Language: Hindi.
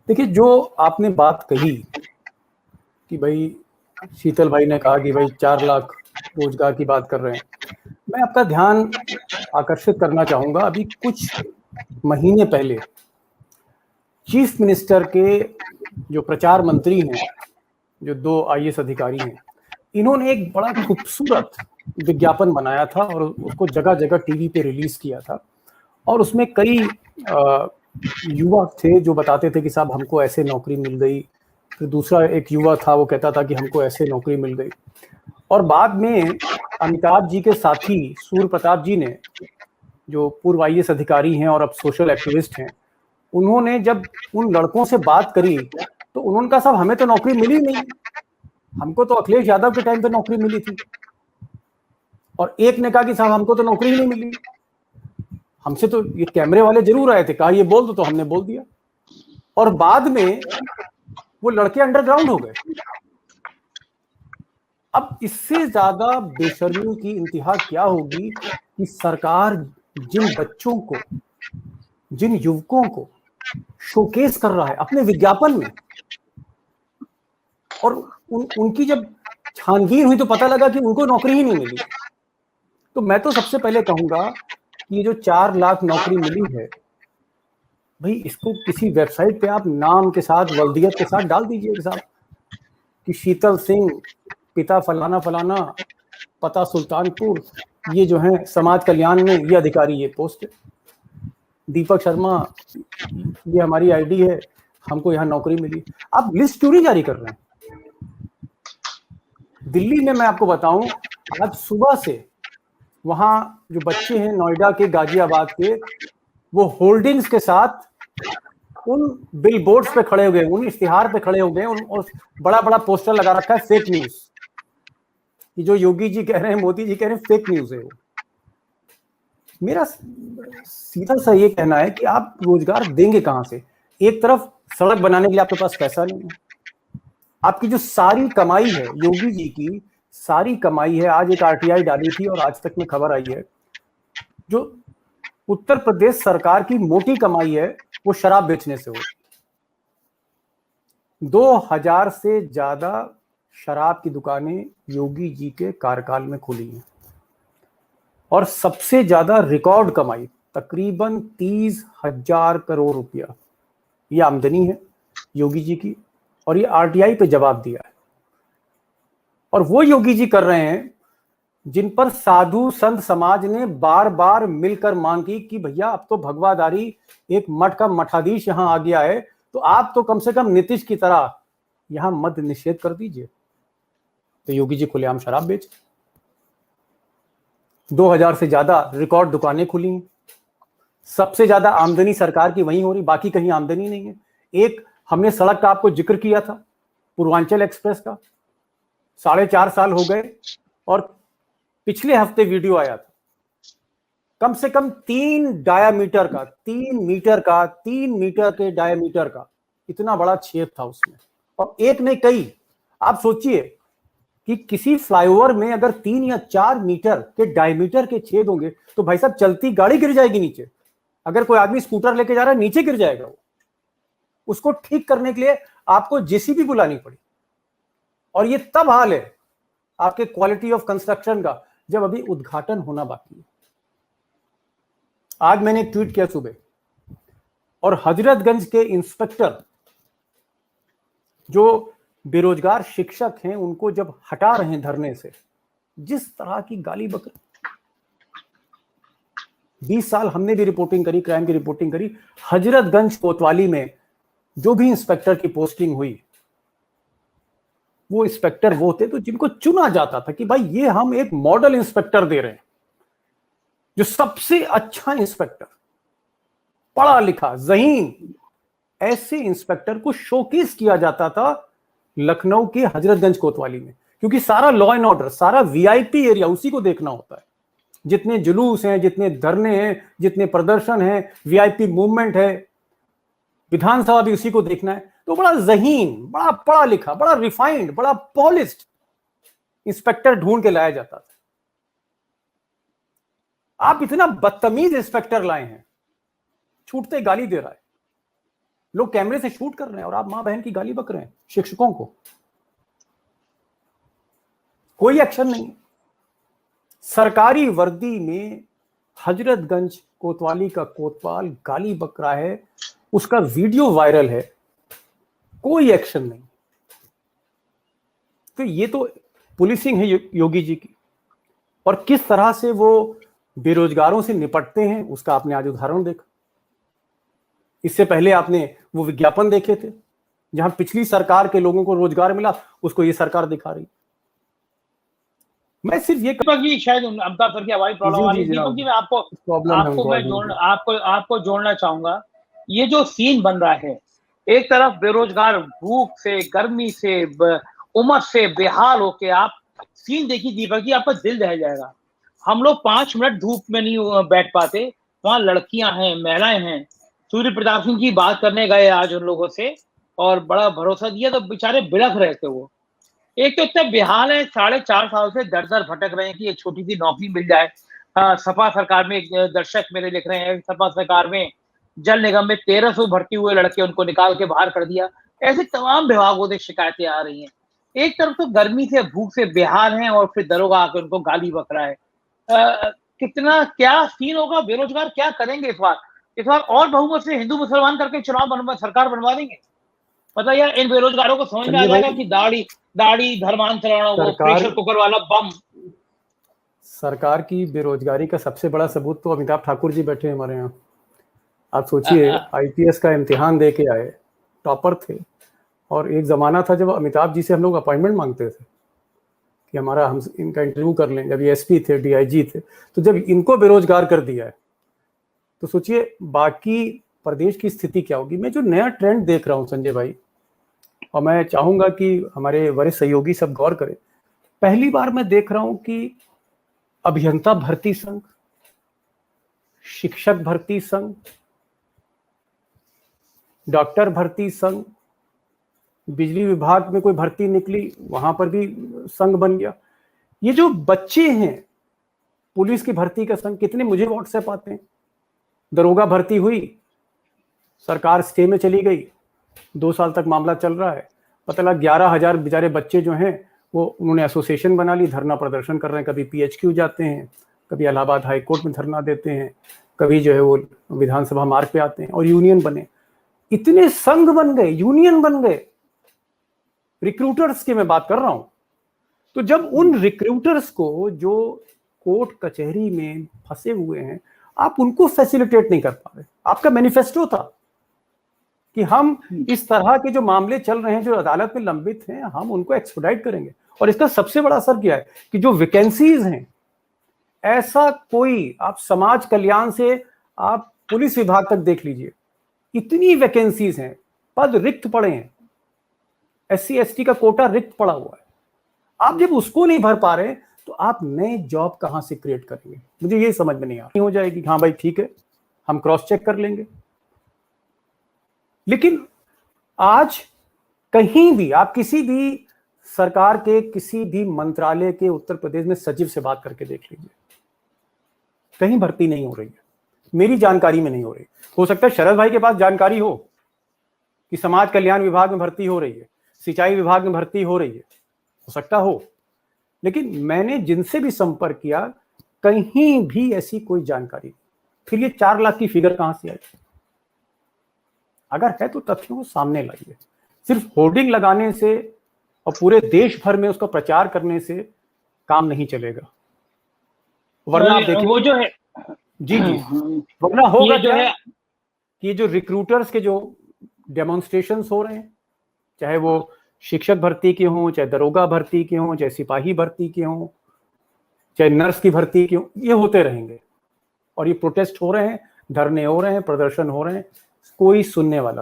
देखिए, जो आपने बात कही कि भाई शीतल भाई ने कहा कि भाई 4 लाख रोजगार की बात कर रहे हैं, मैं आपका ध्यान आकर्षित करना चाहूंगा। अभी कुछ महीने पहले चीफ मिनिस्टर के जो प्रचार मंत्री हैं, जो 2 आईएएस अधिकारी हैं, इन्होंने एक बड़ा खूबसूरत विज्ञापन बनाया था और उसको जगह जगह टीवी पे रिलीज किया था। और उसमें कई युवा थे जो बताते थे कि साहब हमको ऐसे नौकरी मिल गई। फिर दूसरा एक युवा था, वो कहता था कि हमको ऐसे नौकरी मिल गई। और बाद में अमिताभ जी के साथी सूर्य प्रताप जी ने, जो पूर्व आईएएस अधिकारी हैं और अब सोशल एक्टिविस्ट हैं, उन्होंने जब उन लड़कों से बात करी तो उन्होंने कहा साहब हमें तो नौकरी मिली नहीं, हमको तो अखिलेश यादव के टाइम पे नौकरी मिली थी। और एक ने कहा कि साहब हमको तो नौकरी ही नहीं मिली, हमसे तो ये कैमरे वाले जरूर आए थे, कहा ये बोल दो, तो हमने बोल दिया। और बाद में वो लड़के अंडरग्राउंड हो गए। अब इससे ज्यादा बेशर्मी की इंतहा क्या होगी कि सरकार जिन बच्चों को, जिन युवकों को शोकेस कर रहा है अपने विज्ञापन में, और उनकी जब छानबीन हुई तो पता लगा कि उनको नौकरी ही नहीं मिली। तो मैं तो सबसे पहले कहूंगा कि ये जो 4 लाख नौकरी मिली है, भाई इसको किसी वेबसाइट पे आप नाम के साथ, वल्दियत के साथ डाल दीजिए साहब कि शीतल सिंह, पिता फलाना फलाना, पता सुल्तानपुर, ये जो है समाज कल्याण में ये अधिकारी, ये पोस्ट है, दीपक शर्मा, ये हमारी आईडी है, हमको यहाँ नौकरी मिली। आप लिस्ट क्यों नहीं जारी कर रहे हैं? दिल्ली में मैं आपको बताऊं, आज सुबह से वहां जो बच्चे हैं नोएडा के, गाजियाबाद के, वो होल्डिंग्स के साथ उन बिल बोर्ड्स पे खड़े हो गए, उन इश्तिहार पे खड़े हो गए, और बड़ा बड़ा पोस्टर लगा रखा है फेक न्यूज, कि जो योगी जी कह रहे हैं, मोदी जी कह रहे हैं, फेक न्यूज है वो। मेरा सीधा सा ये कहना है कि आप रोजगार देंगे कहां से? एक तरफ सड़क बनाने के लिए आपके पास पैसा नहीं है, आपकी जो सारी कमाई है, योगी जी की सारी कमाई है, आज एक आरटीआई डाली थी और आज तक में खबर आई है, जो उत्तर प्रदेश सरकार की मोटी कमाई है वो शराब बेचने से हो। 2000 से ज्यादा शराब की दुकानें योगी जी के कार्यकाल में खुली हैं, और सबसे ज्यादा रिकॉर्ड कमाई तकरीबन 30,000 करोड़ रुपया ये आमदनी है योगी जी की, और ये आरटीआई पे जवाब दिया है। और वो योगी जी कर रहे हैं जिन पर साधु संत समाज ने बार बार मिलकर मांग की कि भैया अब तो भगवाधारी एक मठ का मठाधीश यहां आ गया है, तो आप तो कम से कम नीतीश की तरह यहां मद्य निषेध कर दीजिए। तो योगी जी खुलेआम शराब बेच, 2000 से ज्यादा रिकॉर्ड दुकानें खुली हैं, सबसे ज्यादा आमदनी सरकार की वहीं हो रही, बाकी कहीं आमदनी नहीं है। एक हमने सड़क का आपको जिक्र किया था, पूर्वांचल एक्सप्रेस का, 4.5 साल हो गए, और पिछले हफ्ते वीडियो आया था, कम से कम 3 डायामीटर का, 3 मीटर के डायामीटर का इतना बड़ा छेद था उसमें, और एक नहीं कई। आप सोचिए कि किसी फ्लाईओवर में अगर 3 या 4 मीटर के डायमीटर के छेद होंगे तो भाई साहब चलती गाड़ी गिर जाएगी नीचे। अगर कोई आदमी स्कूटर लेके जा रहा है नीचे गिर जाएगा वो। उसको ठीक करने के लिए आपको जेसीबी बुलानी पड़ी। और ये तब हाल है आपके क्वालिटी ऑफ कंस्ट्रक्शन का जब अभी उद्घाटन होना बाकी है। आज मैंने एक ट्वीट किया सुबह, और हजरतगंज के इंस्पेक्टर जो बेरोजगार शिक्षक हैं उनको जब हटा रहे हैं धरने से, जिस तरह की गाली बकरी, 20 साल हमने भी रिपोर्टिंग करी, क्राइम की रिपोर्टिंग करी। हजरतगंज कोतवाली में जो भी इंस्पेक्टर की पोस्टिंग हुई, वो इंस्पेक्टर वो थे तो जिनको चुना जाता था कि भाई ये हम एक मॉडल इंस्पेक्टर दे रहे हैं, जो सबसे अच्छा इंस्पेक्टर, पढ़ा लिखा ज़हीन, ऐसे इंस्पेक्टर को शोकेस किया जाता था लखनऊ के हजरतगंज कोतवाली में, क्योंकि सारा लॉ एंड ऑर्डर, सारा वीआईपी एरिया उसी को देखना होता है। जितने जुलूस हैं, जितने धरने हैं, जितने प्रदर्शन हैं, वीआईपी मूवमेंट है, विधानसभा भी उसी को देखना है। तो बड़ा ज़हीन, बड़ा पढ़ा लिखा, बड़ा रिफाइंड, बड़ा पॉलिश्ड इंस्पेक्टर ढूंढ के लाया जाता था। आप इतना बदतमीज इंस्पेक्टर लाए हैं, छूटते गाली दे रहा है। लोग कैमरे से शूट कर रहे हैं और आप मां बहन की गाली बक रहे हैं शिक्षकों को। कोई एक्शन नहीं। सरकारी वर्दी में हजरतगंज कोतवाली का कोतवाल गाली बक रहा है, उसका वीडियो वायरल है, कोई एक्शन नहीं। तो ये तो पुलिसिंग है योगी जी की। और किस तरह से वो बेरोजगारों से निपटते हैं उसका आपने आज उदाहरण देखा। इससे पहले आपने वो विज्ञापन देखे थे जहां पिछली सरकार के लोगों को रोजगार मिला, उसको ये सरकार दिखा रही। मैं सिर्फ ये कि शायद अमिताभ सर की आवाज प्रॉब्लम आ रही है। दीपक जी, मैं आपको जोड़ना चाहूंगा। ये जो सीन बन रहा है, एक तरफ बेरोजगार भूख से, गर्मी से, उमस से बेहाल होके, आप सीन देखिए दीपक जी, आपका दिल दहल जाएगा। हम लोग 5 मिनट धूप में नहीं बैठ पाते, वहां लड़कियां हैं, महिलाएं हैं। सूर्य प्रताप सिंह की बात करने गए आज उन लोगों से और बड़ा भरोसा दिया, तो बेचारे बिलख रहे थे। वो एक तो इतना बेहाल है, 4.5 साल से दर दर भटक रहे हैं कि एक छोटी सी नौकरी मिल जाए। सपा सरकार में दर्शक मेरे लिख रहे हैं, सपा सरकार में जल निगम में 1300 भर्ती हुए लड़के, उनको निकाल के बाहर कर दिया। ऐसे तमाम विभागों से शिकायतें आ रही हैं। एक तरफ तो गर्मी से, भूख से बेहाल हैं और फिर दरोगा आकर उनको गाली बक रहा है। कितना क्या सीन होगा, बेरोजगार क्या करेंगे इस बार और बहुमत से हिंदू मुसलमान करके चुनाव सरकार बनवा देंगे। मतलब यार, इन बेरोजगारों को समझ में आ जाएगा कि दाढ़ी धर्मांतरण, वो प्रेशर कुकर वाला बम। सरकार की बेरोजगारी का सबसे बड़ा सबूत तो अमिताभ ठाकुर जी बैठे हैं हमारे यहाँ। आप सोचिए, आईपीएस का इम्तिहान दे के आए, टॉपर थे, और एक जमाना था जब अमिताभ जी से हम लोग अपॉइंटमेंट मांगते थे कि हम इनका इंटरव्यू कर लें। जब ये एसपी थे, डीआईजी थे, तो जब इनको बेरोजगार कर दिया है तो सोचिए बाकी प्रदेश की स्थिति क्या होगी। मैं जो नया ट्रेंड देख रहा हूँ संजय भाई, और मैं चाहूंगा कि हमारे वरिष्ठ सहयोगी सब गौर करें, पहली बार मैं देख रहा हूं कि अभियंता भर्ती संघ, शिक्षक भर्ती संघ, डॉक्टर भर्ती संघ, बिजली विभाग में कोई भर्ती निकली वहां पर भी संघ बन गया। ये जो बच्चे हैं, पुलिस की भर्ती का संघ, कितने मुझे व्हाट्सएप आते हैं। दरोगा भर्ती हुई, सरकार स्टे में चली गई, 2 साल तक मामला चल रहा है। पता लगा 11,000 बेचारे बच्चे जो हैं वो उन्होंने एसोसिएशन बना ली, धरना प्रदर्शन कर रहे हैं। कभी पीएचक्यू जाते हैं, कभी इलाहाबाद हाई कोर्ट में धरना देते हैं, कभी जो है वो विधानसभा मार्ग पे आते हैं, और यूनियन बने। इतने संघ बन गए, यूनियन बन गए। रिक्रूटर्स की मैं बात कर रहा हूं। तो जब उन रिक्रूटर्स को जो कोर्ट कचहरी में फंसे हुए हैं, आप उनको फैसिलिटेट नहीं कर पा रहे। आपका मैनिफेस्टो था कि हम इस तरह के जो मामले चल रहे हैं, जो अदालत में लंबित हैं, हम उनको एक्सपेडाइट करेंगे। और इसका सबसे बड़ा असर क्या है कि जो वैकेंसीज हैं, ऐसा कोई, आप समाज कल्याण से आप पुलिस विभाग तक देख लीजिए, इतनी वैकेंसीज हैं, पद रिक्त पड़े हैं, एससी एसटी का कोटा रिक्त पड़ा हुआ है। आप जब उसको नहीं भर पा रहे तो आप नए जॉब कहां से क्रिएट करेंगे? मुझे ये समझ में नहीं आ रही। हो जाएगी, हाँ भाई ठीक है, हम क्रॉस चेक कर लेंगे। लेकिन आज कहीं भी आप किसी भी सरकार के किसी भी मंत्रालय के उत्तर प्रदेश में सचिव से बात करके देख लीजिए, कहीं भर्ती नहीं हो रही है। मेरी जानकारी में नहीं हो रही। हो सकता है शरद भाई के पास जानकारी हो कि समाज कल्याण विभाग में भर्ती हो रही है, सिंचाई विभाग में भर्ती हो रही है, हो सकता हो। लेकिन मैंने जिनसे भी संपर्क किया, कहीं भी ऐसी कोई जानकारी नहीं। फिर ये 4 लाख की फिगर कहां से आई? अगर है तो तथ्यों को सामने लाइए। सिर्फ होर्डिंग लगाने से और पूरे देश भर में उसका प्रचार करने से काम नहीं चलेगा। वरना आप देखिए, वो जो है जी, वरना होगा क्या है कि ये जो रिक्रूटर्स के जो डेमोन्स्ट्रेशंस हो रहे हैं, चाहे वो शिक्षक भर्ती के हों, चाहे दरोगा भर्ती के हों, चाहे सिपाही भर्ती के हों, चाहे नर्स की भर्ती के हों, ये होते रहेंगे। और ये प्रोटेस्ट हो रहे हैं, धरने हो रहे हैं, प्रदर्शन हो रहे हैं, कोई सुनने वाला नहीं।